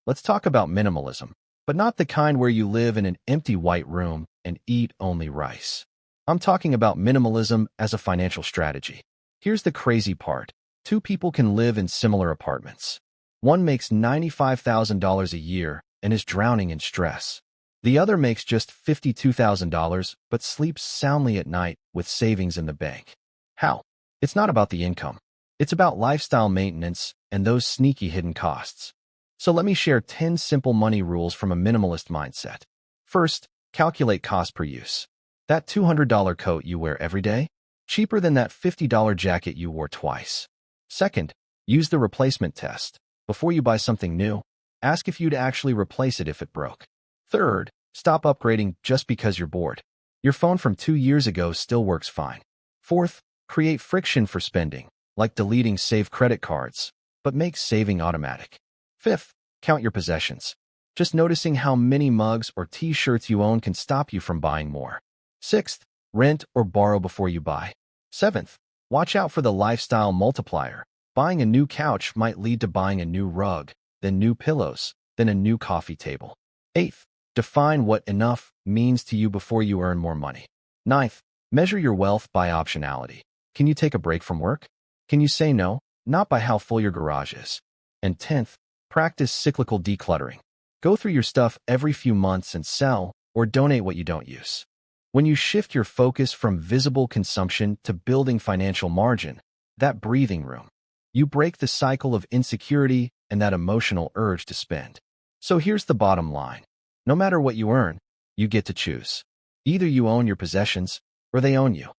Let's talk about minimalism, but not the kind where you live in an empty white room and eat only rice. I'm talking about minimalism as a financial strategy. Here's the crazy part. Two people can live in similar apartments. One makes $95,000 a year and is drowning in stress. The other makes just $52,000 but sleeps soundly at night with savings in the bank. How? It's not about the income. It's about lifestyle maintenance and those sneaky hidden costs. So let me share 10 simple money rules from a minimalist mindset. First, calculate cost per use. That $200 coat you wear every day? Cheaper than that $50 jacket you wore twice. Second, use the replacement test. Before you buy something new, ask if you'd actually replace it if it broke. Third, stop upgrading just because you're bored. Your phone from 2 years ago still works fine. Fourth, create friction for spending, like deleting saved credit cards, but make saving automatic. Fifth, count your possessions. Just noticing how many mugs or t-shirts you own can stop you from buying more. Sixth, rent or borrow before you buy. Seventh, watch out for the lifestyle multiplier. Buying a new couch might lead to buying a new rug, then new pillows, then a new coffee table. Eighth, define what enough means to you before you earn more money. Ninth, measure your wealth by optionality. Can you take a break from work? Can you say no? Not by how full your garage is. And 10th, practice cyclical decluttering. Go through your stuff every few months and sell or donate what you don't use. When you shift your focus from visible consumption to building financial margin, that breathing room, you break the cycle of insecurity and that emotional urge to spend. So here's the bottom line. No matter what you earn, you get to choose. Either you own your possessions or they own you.